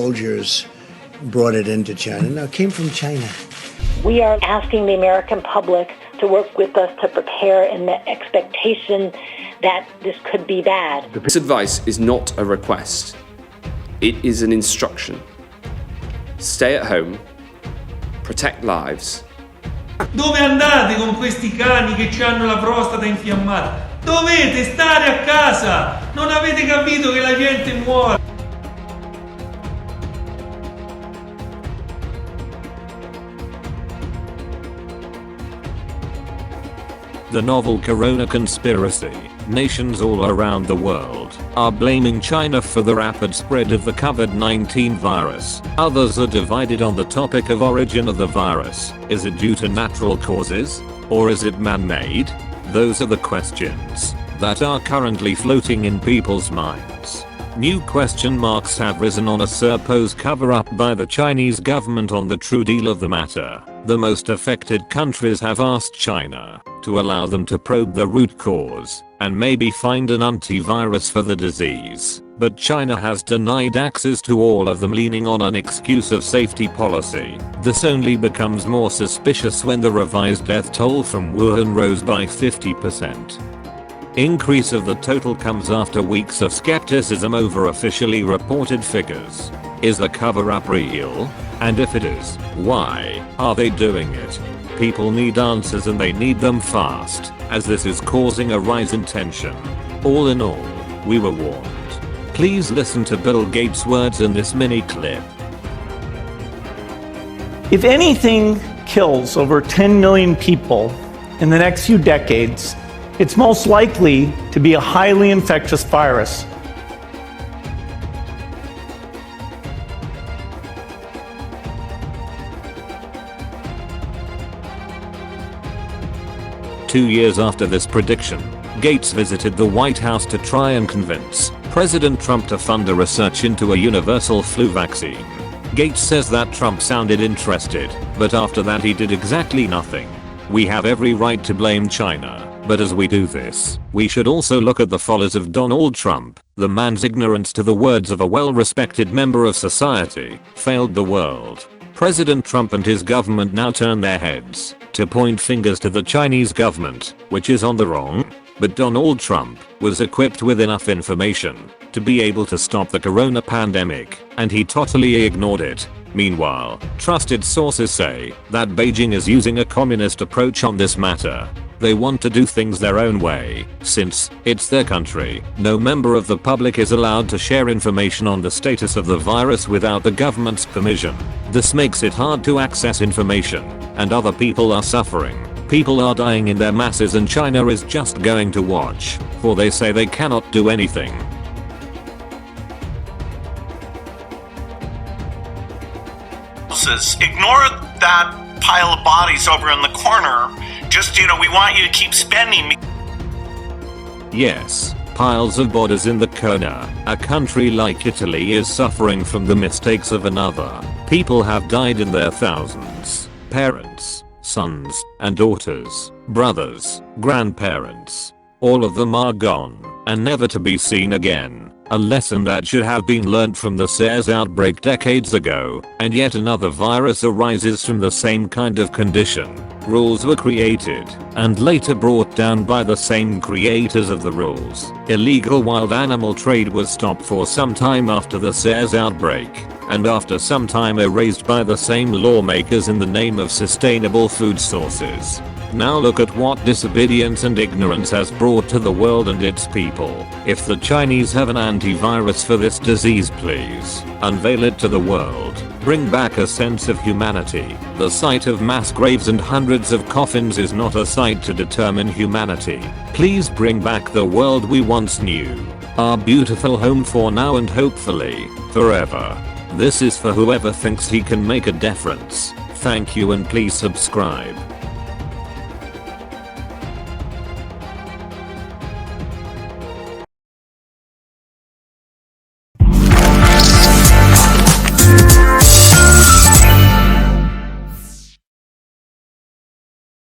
soldiers brought it into China. No, it came from China. We are asking the American public to work with us to prepare in the expectation that this could be bad. This advice is not a request. It is an instruction. Stay at home, protect lives. Dove andate con questi cani che ci hanno la prostata infiammata? Dovete stare a casa! Non avete capito che la gente muore! The novel Corona conspiracy. Nations all around the world are blaming China for the rapid spread of the COVID-19 virus. Others are divided on the topic of origin of the virus. Is it due to natural causes? Or is it man-made? Those are the questions that are currently floating in people's minds. New question marks have risen on a supposed cover-up by the Chinese government on the true deal of the matter. The most affected countries have asked China to allow them to probe the root cause and maybe find an antivirus for the disease. But China has denied access to all of them, leaning on an excuse of safety policy. This only becomes more suspicious when the revised death toll from Wuhan rose by 50%. Increase of the total comes after weeks of skepticism over officially reported figures. Is the cover-up real? And if it is, why are they doing it? People need answers, and they need them fast, as this is causing a rise in tension. All in all, we were warned. Please listen to Bill Gates' words in this mini clip. If anything kills over 10 million people in the next few decades, it's most likely to be a highly infectious virus. Two years after this prediction, Gates visited the White House to try and convince President Trump to fund a research into a universal flu vaccine. Gates says that Trump sounded interested, but after that he did exactly nothing. We have every right to blame China, but as we do this, we should also look at the follies of Donald Trump. The man's ignorance to the words of a well-respected member of society failed the world. President Trump and his government now turn their heads to point fingers to the Chinese government, which is on the wrong. But Donald Trump was equipped with enough information to be able to stop the corona pandemic, and he totally ignored it. Meanwhile, trusted sources say that Beijing is using a communist approach on this matter. They want to do things their own way. Since it's their country, no member of the public is allowed to share information on the status of the virus without the government's permission. This makes it hard to access information, and other people are suffering. People are dying in their masses, and China is just going to watch, for they say they cannot do anything. Ignore that pile of bodies over in the corner. Just, we want you to keep spending. Yes, piles of bodies in the corner. A country like Italy is suffering from the mistakes of another. People have died in their thousands. Parents, sons and daughters, brothers, grandparents. All of them are gone and never to be seen again. A lesson that should have been learned from the SARS outbreak decades ago, and yet another virus arises from the same kind of condition. Rules were created and later brought down by the same creators of the rules. Illegal wild animal trade was stopped for some time after the SARS outbreak, and after some time erased by the same lawmakers in the name of sustainable food sources. Now look at what disobedience and ignorance has brought to the world and its people. If the Chinese have an antivirus for this disease, please unveil it to the world. Bring back a sense of humanity. The sight of mass graves and hundreds of coffins is not a sight to determine humanity. Please bring back the world we once knew. Our beautiful home for now and hopefully forever. This is for whoever thinks he can make a difference. Thank you, and please subscribe.